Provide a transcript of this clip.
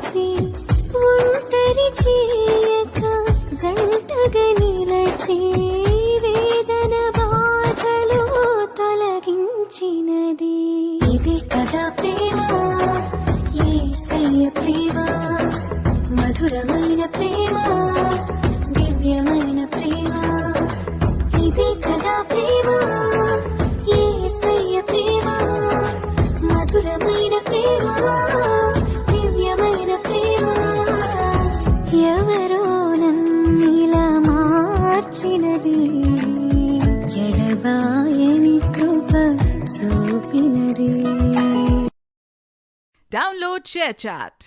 రాత్రి ఒంటరి చేయక జంటగా నిలచి వేదన బాధలు తొలగించినది. ఇది కదా ప్రేమ, యేసయ్య ప్రేమ, మధురమైన ప్రేమ, దివ్యమైన ప్రేమ. ఇది కదా ప్రేమ, యేసయ్య ప్రేమ, మధురమైన ప్రేమ, దివ్యమైన ప్రేమ. ఎవరో నన్నిలా మార్చినది, ఎడబాయని కృప చూపినది. Download ShareChat.